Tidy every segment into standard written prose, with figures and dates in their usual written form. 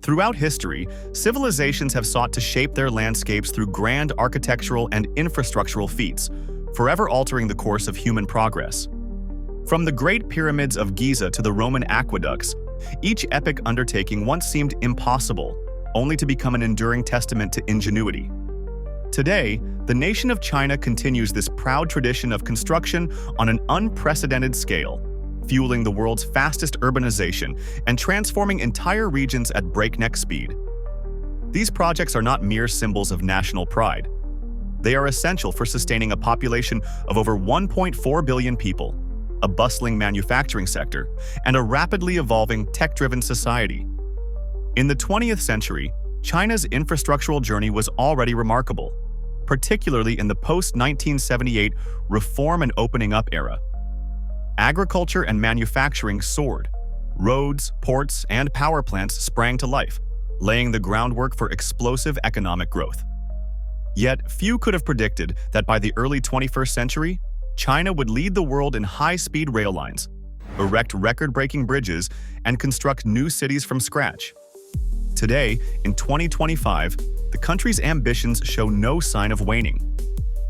Throughout history, civilizations have sought to shape their landscapes through grand architectural and infrastructural feats, forever altering the course of human progress. From the Great Pyramids of Giza to the Roman aqueducts, each epic undertaking once seemed impossible, only to become an enduring testament to ingenuity. Today, the nation of China continues this proud tradition of construction on an unprecedented scale, fueling the world's fastest urbanization and transforming entire regions at breakneck speed. These projects are not mere symbols of national pride. They are essential for sustaining a population of over 1.4 billion people, a bustling manufacturing sector, and a rapidly evolving tech-driven society. In the 20th century, China's infrastructural journey was already remarkable, particularly in the post-1978 reform and opening up era. Agriculture and manufacturing soared. Roads, ports, and power plants sprang to life, laying the groundwork for explosive economic growth. Yet, few could have predicted that by the early 21st century, China would lead the world in high-speed rail lines, erect record-breaking bridges, and construct new cities from scratch. Today, in 2025, the country's ambitions show no sign of waning.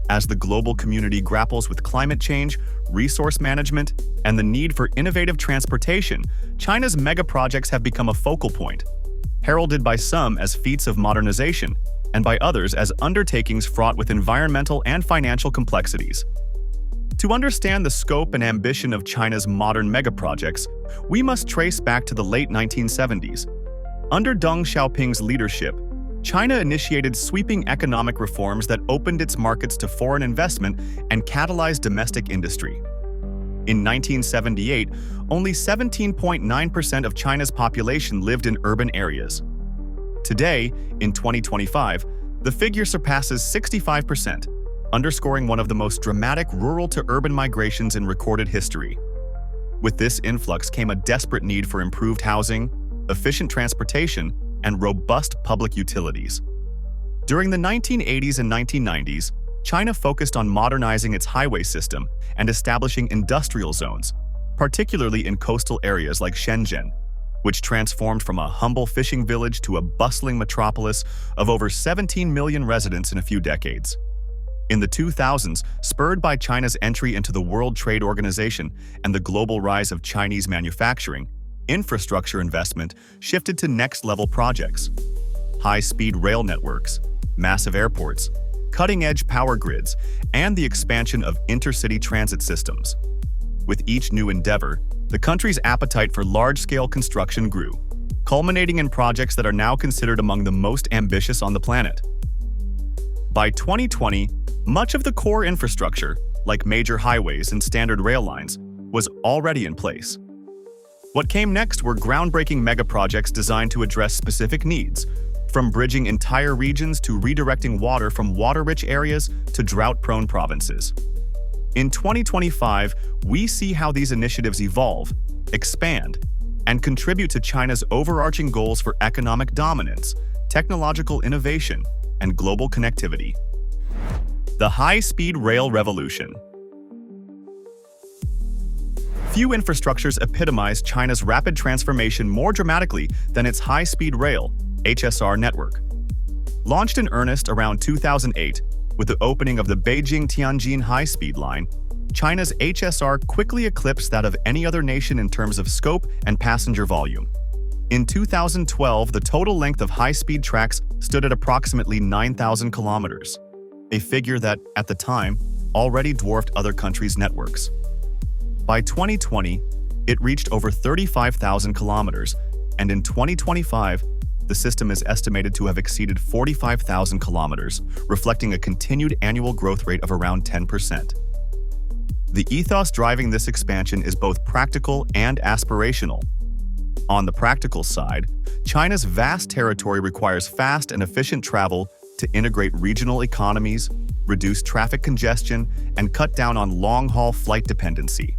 As the global community grapples with climate change, resource management, and the need for innovative transportation, China's megaprojects have become a focal point, heralded by some as feats of modernization and by others as undertakings fraught with environmental and financial complexities. To understand the scope and ambition of China's modern megaprojects, we must trace back to the late 1970s. Under Deng Xiaoping's leadership, China initiated sweeping economic reforms that opened its markets to foreign investment and catalyzed domestic industry. In 1978, only 17.9% of China's population lived in urban areas. Today, in 2025, the figure surpasses 65%, underscoring one of the most dramatic rural-to-urban migrations in recorded history. With this influx came a desperate need for improved housing, efficient transportation, and robust public utilities. During the 1980s and 1990s, China focused on modernizing its highway system and establishing industrial zones, particularly in coastal areas like Shenzhen, which transformed from a humble fishing village to a bustling metropolis of over 17 million residents in a few decades. In the 2000s, spurred by China's entry into the World Trade Organization and the global rise of Chinese manufacturing, infrastructure investment shifted to next-level projects. High-speed rail networks, massive airports, cutting-edge power grids, and the expansion of intercity transit systems. With each new endeavor, the country's appetite for large-scale construction grew, culminating in projects that are now considered among the most ambitious on the planet. By 2020, much of the core infrastructure, like major highways and standard rail lines, was already in place. What came next were groundbreaking megaprojects designed to address specific needs, from bridging entire regions to redirecting water from water-rich areas to drought-prone provinces. In 2025, we see how these initiatives evolve, expand, and contribute to China's overarching goals for economic dominance, technological innovation, and global connectivity. The high-speed rail revolution. Few infrastructures epitomize China's rapid transformation more dramatically than its high-speed rail, HSR network. Launched in earnest around 2008 with the opening of the Beijing-Tianjin high-speed line, China's HSR quickly eclipsed that of any other nation in terms of scope and passenger volume. In 2012, the total length of high-speed tracks stood at approximately 9,000 kilometers, a figure that, at the time, already dwarfed other countries' networks. By 2020, it reached over 35,000 kilometers, and in 2025, the system is estimated to have exceeded 45,000 kilometers, reflecting a continued annual growth rate of around 10%. The ethos driving this expansion is both practical and aspirational. On the practical side, China's vast territory requires fast and efficient travel to integrate regional economies, reduce traffic congestion, and cut down on long-haul flight dependency.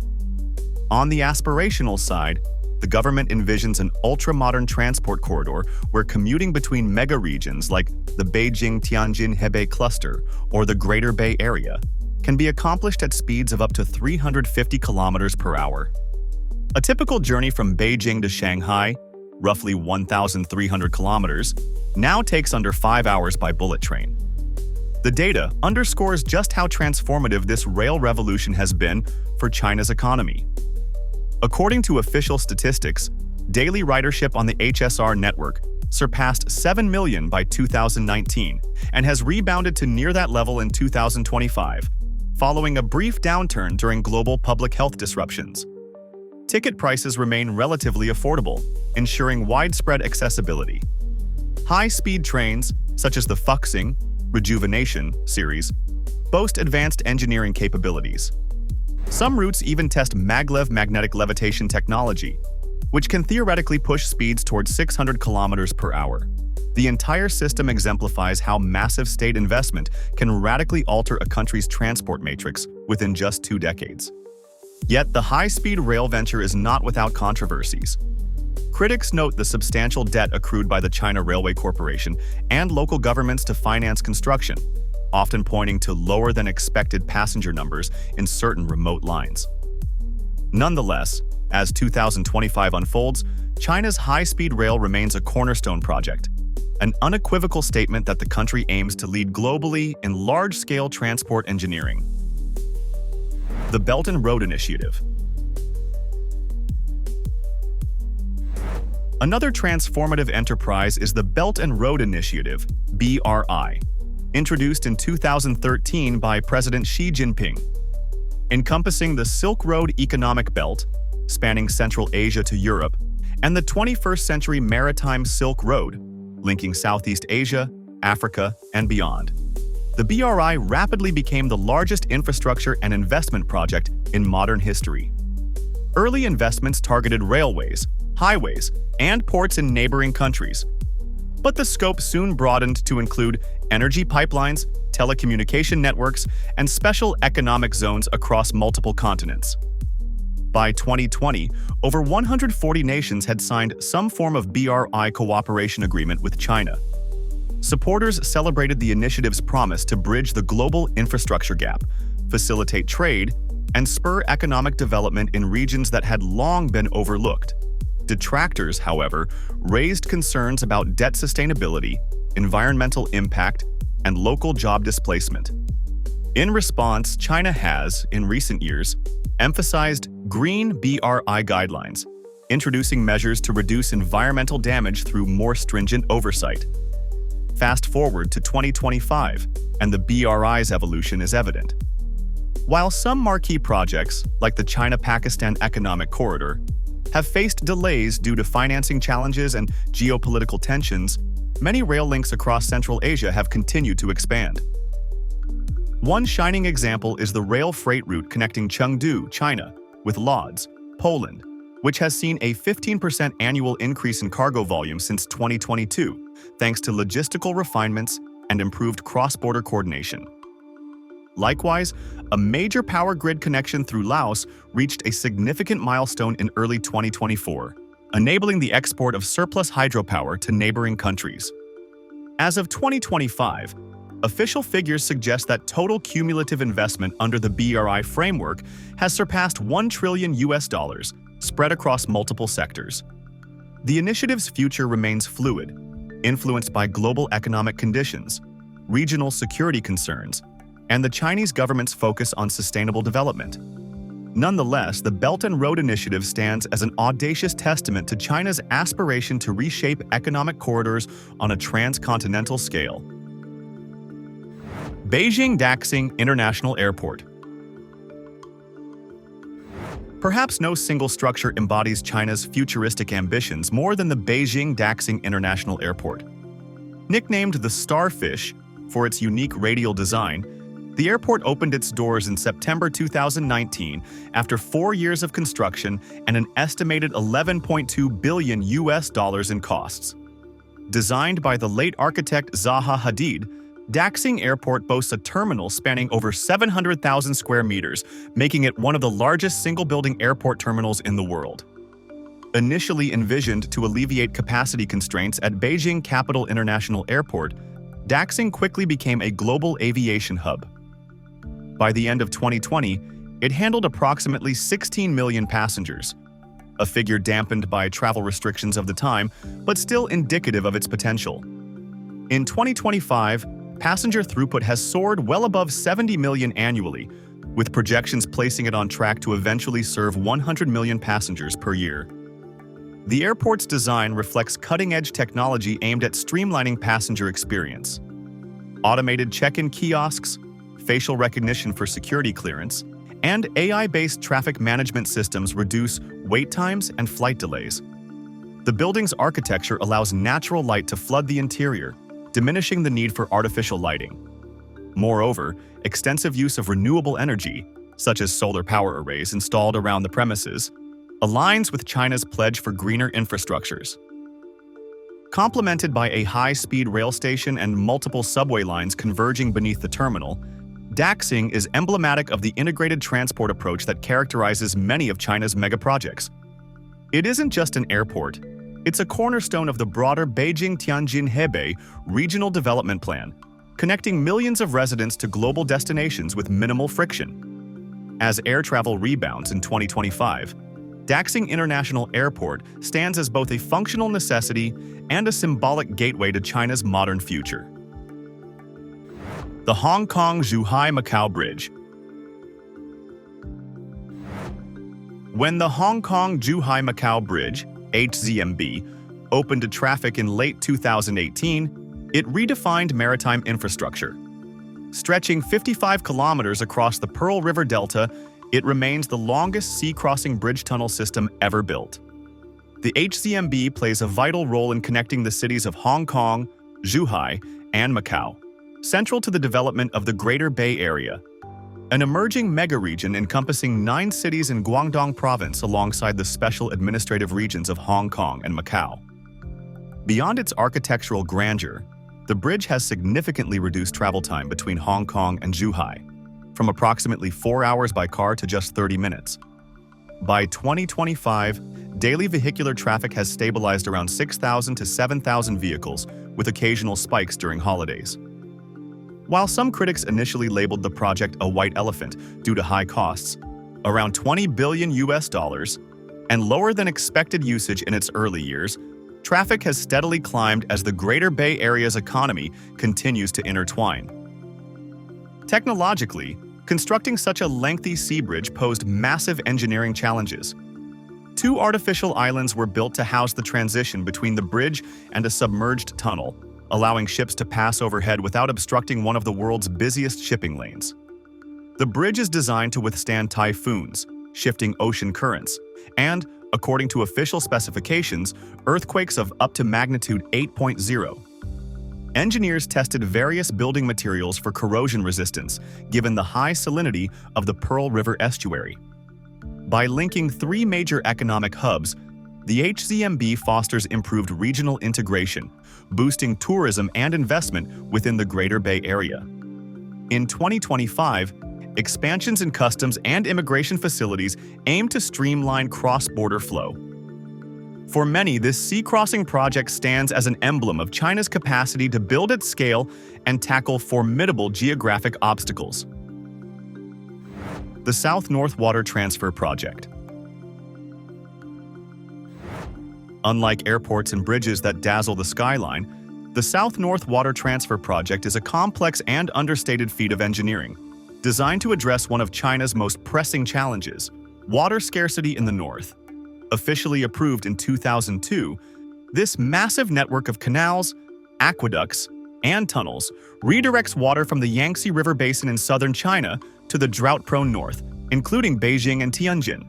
On the aspirational side, the government envisions an ultra-modern transport corridor where commuting between mega-regions like the Beijing-Tianjin-Hebei cluster or the Greater Bay Area can be accomplished at speeds of up to 350 kilometers per hour. A typical journey from Beijing to Shanghai, roughly 1,300 kilometers, now takes under 5 hours by bullet train. The data underscores just how transformative this rail revolution has been for China's economy. According to official statistics, daily ridership on the HSR network surpassed 7 million by 2019 and has rebounded to near that level in 2025, following a brief downturn during global public health disruptions. Ticket prices remain relatively affordable, ensuring widespread accessibility. High-speed trains, such as the Fuxing Rejuvenation series, boast advanced engineering capabilities. Some routes even test maglev magnetic levitation technology, which can theoretically push speeds towards 600 kilometers per hour. The entire system exemplifies how massive state investment can radically alter a country's transport matrix within just 2 decades. Yet the high-speed rail venture is not without controversies. Critics note the substantial debt accrued by the China Railway Corporation and local governments to finance construction, often pointing to lower-than-expected passenger numbers in certain remote lines. Nonetheless, as 2025 unfolds, China's high-speed rail remains a cornerstone project, an unequivocal statement that the country aims to lead globally in large-scale transport engineering. The Belt and Road Initiative. Another transformative enterprise is the Belt and Road Initiative, BRI, introduced in 2013 by President Xi Jinping. Encompassing the Silk Road Economic Belt, spanning Central Asia to Europe, and the 21st Century Maritime Silk Road, linking Southeast Asia, Africa, and beyond. The BRI rapidly became the largest infrastructure and investment project in modern history. Early investments targeted railways, highways, and ports in neighboring countries. But the scope soon broadened to include energy pipelines, telecommunication networks, and special economic zones across multiple continents. By 2020, over 140 nations had signed some form of BRI cooperation agreement with China. Supporters celebrated the initiative's promise to bridge the global infrastructure gap, facilitate trade, and spur economic development in regions that had long been overlooked. Detractors, however, raised concerns about debt sustainability, environmental impact, and local job displacement. In response, China has, in recent years, emphasized green BRI guidelines, introducing measures to reduce environmental damage through more stringent oversight. Fast forward to 2025, and the BRI's evolution is evident. While some marquee projects, like the China-Pakistan Economic Corridor, have faced delays due to financing challenges and geopolitical tensions, many rail links across Central Asia have continued to expand. One shining example is the rail freight route connecting Chengdu, China, with Lodz, Poland, which has seen a 15% annual increase in cargo volume since 2022, thanks to logistical refinements and improved cross-border coordination. Likewise, a major power grid connection through Laos reached a significant milestone in early 2024, enabling the export of surplus hydropower to neighboring countries. As of 2025, official figures suggest that total cumulative investment under the BRI framework has surpassed $1 trillion, spread across multiple sectors. The initiative's future remains fluid, influenced by global economic conditions, regional security concerns, and the Chinese government's focus on sustainable development. Nonetheless, the Belt and Road Initiative stands as an audacious testament to China's aspiration to reshape economic corridors on a transcontinental scale. Beijing Daxing International Airport. Perhaps no single structure embodies China's futuristic ambitions more than the Beijing Daxing International Airport. Nicknamed the Starfish for its unique radial design, the airport opened its doors in September 2019 after 4 years of construction and an estimated $11.2 billion in costs. Designed by the late architect Zaha Hadid, Daxing Airport boasts a terminal spanning over 700,000 square meters, making it one of the largest single-building airport terminals in the world. Initially envisioned to alleviate capacity constraints at Beijing Capital International Airport, Daxing quickly became a global aviation hub. By the end of 2020, it handled approximately 16 million passengers, a figure dampened by travel restrictions of the time, but still indicative of its potential. In 2025, passenger throughput has soared well above 70 million annually, with projections placing it on track to eventually serve 100 million passengers per year. The airport's design reflects cutting-edge technology aimed at streamlining passenger experience. Automated check-in kiosks, facial recognition for security clearance, and AI-based traffic management systems reduce wait times and flight delays. The building's architecture allows natural light to flood the interior, diminishing the need for artificial lighting. Moreover, extensive use of renewable energy, such as solar power arrays installed around the premises, aligns with China's pledge for greener infrastructures. Complemented by a high-speed rail station and multiple subway lines converging beneath the terminal, Daxing is emblematic of the integrated transport approach that characterizes many of China's megaprojects. It isn't just an airport, it's a cornerstone of the broader Beijing-Tianjin-Hebei regional development plan, connecting millions of residents to global destinations with minimal friction. As air travel rebounds in 2025, Daxing International Airport stands as both a functional necessity and a symbolic gateway to China's modern future. The Hong Kong-Zhuhai-Macau Bridge. When the Hong Kong-Zhuhai-Macau Bridge, HZMB, opened to traffic in late 2018, it redefined maritime infrastructure. Stretching 55 kilometers across the Pearl River Delta, it remains the longest sea-crossing bridge tunnel system ever built. The HZMB plays a vital role in connecting the cities of Hong Kong, Zhuhai, and Macau, central to the development of the Greater Bay Area, an emerging mega-region encompassing 9 cities in Guangdong Province alongside the special administrative regions of Hong Kong and Macau. Beyond its architectural grandeur, the bridge has significantly reduced travel time between Hong Kong and Zhuhai, from approximately 4 hours by car to just 30 minutes. By 2025, daily vehicular traffic has stabilized around 6,000 to 7,000 vehicles, with occasional spikes during holidays. While some critics initially labeled the project a white elephant due to high costs, around $20 billion and lower than expected usage in its early years, traffic has steadily climbed as the Greater Bay Area's economy continues to intertwine. Technologically, constructing such a lengthy sea bridge posed massive engineering challenges. 2 artificial islands were built to house the transition between the bridge and a submerged tunnel, allowing ships to pass overhead without obstructing one of the world's busiest shipping lanes. The bridge is designed to withstand typhoons, shifting ocean currents, and, according to official specifications, earthquakes of up to magnitude 8.0. Engineers tested various building materials for corrosion resistance, given the high salinity of the Pearl River estuary. By linking 3 major economic hubs, the HZMB fosters improved regional integration, boosting tourism and investment within the Greater Bay Area. In 2025, expansions in customs and immigration facilities aim to streamline cross-border flow. For many, this sea-crossing project stands as an emblem of China's capacity to build at scale and tackle formidable geographic obstacles. The South-North Water Transfer Project. Unlike airports and bridges that dazzle the skyline, the South-North Water Transfer Project is a complex and understated feat of engineering, designed to address one of China's most pressing challenges, water scarcity in the north. Officially approved in 2002, this massive network of canals, aqueducts, and tunnels redirects water from the Yangtze River Basin in southern China to the drought-prone north, including Beijing and Tianjin.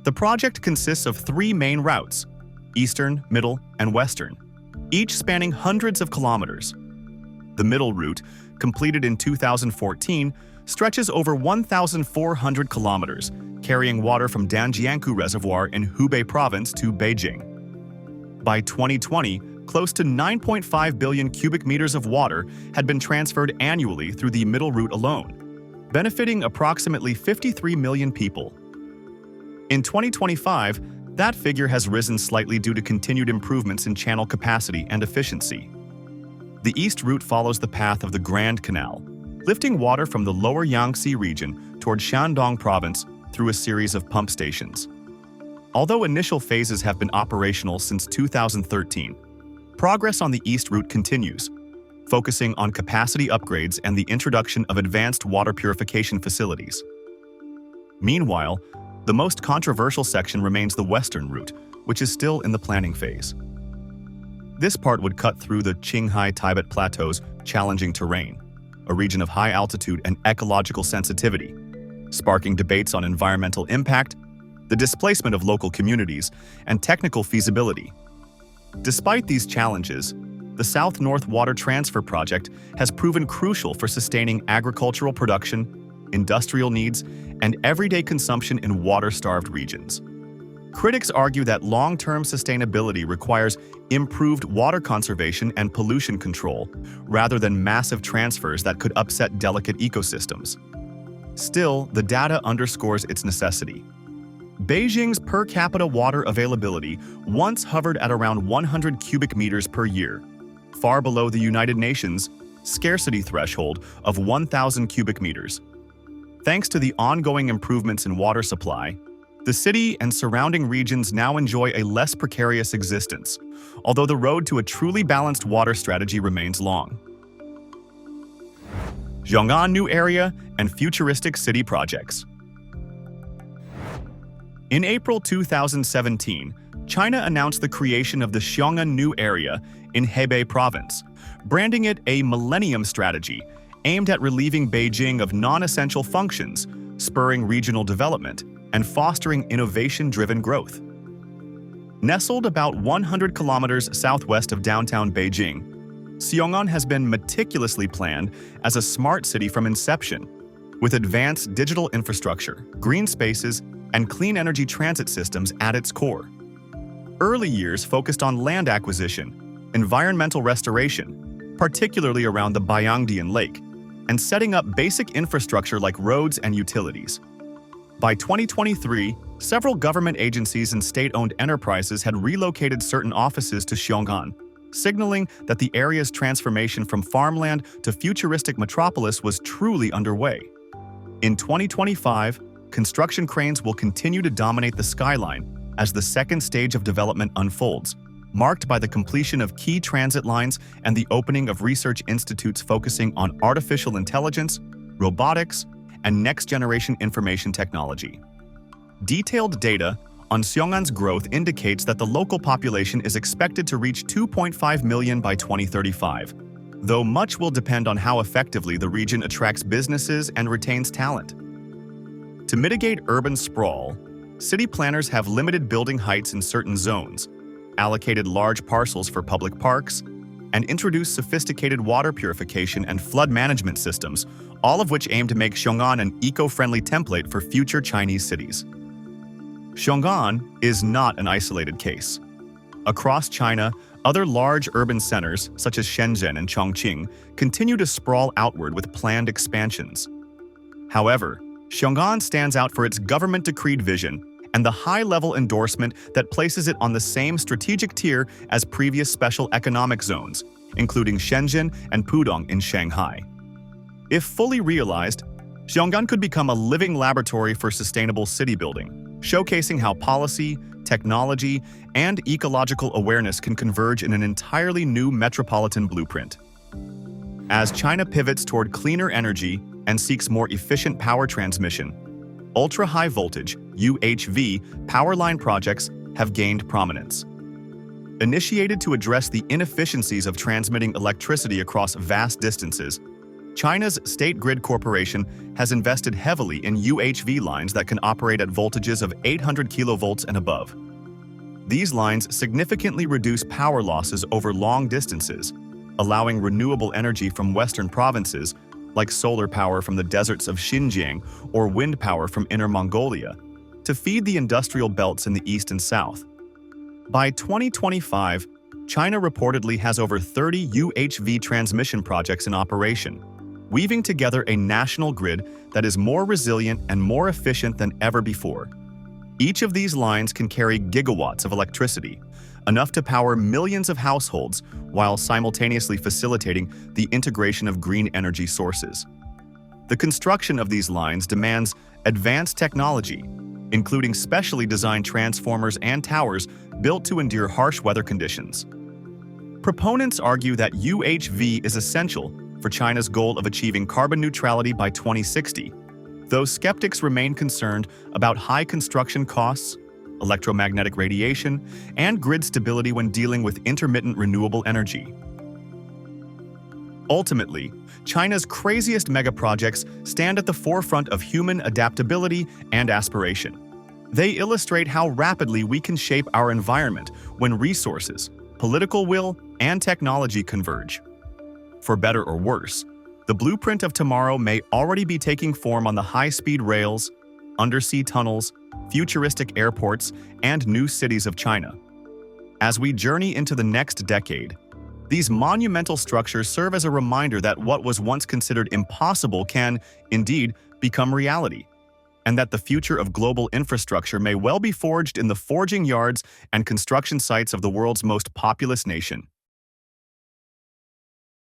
The project consists of 3 main routes: eastern, middle, and western, each spanning hundreds of kilometers. The middle route, completed in 2014, stretches over 1,400 kilometers, carrying water from Danjiangkou Reservoir in Hubei Province to Beijing. By 2020, close to 9.5 billion cubic meters of water had been transferred annually through the middle route alone, benefiting approximately 53 million people. In 2025, that figure has risen slightly due to continued improvements in channel capacity and efficiency. The east route follows the path of the Grand Canal, lifting water from the lower Yangtze region toward Shandong Province through a series of pump stations. Although initial phases have been operational since 2013, progress on the East Route continues, focusing on capacity upgrades and the introduction of advanced water purification facilities. Meanwhile, the most controversial section remains the Western Route, which is still in the planning phase. This part would cut through the Qinghai-Tibet Plateau's challenging terrain, a region of high altitude and ecological sensitivity, sparking debates on environmental impact, the displacement of local communities, and technical feasibility. Despite these challenges, the South-North Water Transfer Project has proven crucial for sustaining agricultural production, industrial needs, and everyday consumption in water-starved regions. Critics argue that long-term sustainability requires improved water conservation and pollution control, rather than massive transfers that could upset delicate ecosystems. Still, the data underscores its necessity. Beijing's per capita water availability once hovered at around 100 cubic meters per year, far below the United Nations' scarcity threshold of 1,000 cubic meters. Thanks to the ongoing improvements in water supply, the city and surrounding regions now enjoy a less precarious existence, although the road to a truly balanced water strategy remains long. Xiong'an New Area and Futuristic City Projects. In April 2017, China announced the creation of the Xiong'an New Area in Hebei Province, branding it a millennium strategy aimed at relieving Beijing of non-essential functions, spurring regional development, and fostering innovation-driven growth. Nestled about 100 kilometers southwest of downtown Beijing, Xiong'an has been meticulously planned as a smart city from inception, with advanced digital infrastructure, green spaces, and clean energy transit systems at its core. Early years focused on land acquisition, environmental restoration, particularly around the Bayangdian Lake, and setting up basic infrastructure like roads and utilities. By 2023, several government agencies and state-owned enterprises had relocated certain offices to Xiong'an, signaling that the area's transformation from farmland to futuristic metropolis was truly underway. In 2025, construction cranes will continue to dominate the skyline as the second stage of development unfolds, marked by the completion of key transit lines and the opening of research institutes focusing on artificial intelligence, robotics, and next-generation information technology. Detailed data on Xiong'an's growth indicates that the local population is expected to reach 2.5 million by 2035, though much will depend on how effectively the region attracts businesses and retains talent. To mitigate urban sprawl, city planners have limited building heights in certain zones, allocated large parcels for public parks, and introduced sophisticated water purification and flood management systems, all of which aim to make Xiong'an an eco-friendly template for future Chinese cities. Xiong'an is not an isolated case. Across China, other large urban centers, such as Shenzhen and Chongqing, continue to sprawl outward with planned expansions. However, Xiong'an stands out for its government-decreed vision and the high-level endorsement that places it on the same strategic tier as previous special economic zones, including Shenzhen and Pudong in Shanghai. If fully realized, Xiong'an could become a living laboratory for sustainable city building, showcasing how policy, technology, and ecological awareness can converge in an entirely new metropolitan blueprint. As China pivots toward cleaner energy and seeks more efficient power transmission, ultra-high voltage (UHV) power line projects have gained prominence. Initiated to address the inefficiencies of transmitting electricity across vast distances, China's State Grid Corporation has invested heavily in UHV lines that can operate at voltages of 800 kilovolts and above. These lines significantly reduce power losses over long distances, allowing renewable energy from western provinces, like solar power from the deserts of Xinjiang or wind power from Inner Mongolia, to feed the industrial belts in the east and south. By 2025, China reportedly has over 30 UHV transmission projects in operation, weaving together a national grid that is more resilient and more efficient than ever before. Each of these lines can carry gigawatts of electricity, enough to power millions of households while simultaneously facilitating the integration of green energy sources. The construction of these lines demands advanced technology, including specially designed transformers and towers built to endure harsh weather conditions. Proponents argue that UHV is essential for China's goal of achieving carbon neutrality by 2060, though skeptics remain concerned about high construction costs, electromagnetic radiation, and grid stability when dealing with intermittent renewable energy. Ultimately, China's craziest megaprojects stand at the forefront of human adaptability and aspiration. They illustrate how rapidly we can shape our environment when resources, political will, and technology converge. For better or worse, the blueprint of tomorrow may already be taking form on the high-speed rails, undersea tunnels, futuristic airports, and new cities of China. As we journey into the next decade, these monumental structures serve as a reminder that what was once considered impossible can, indeed, become reality, and that the future of global infrastructure may well be forged in the forging yards and construction sites of the world's most populous nation.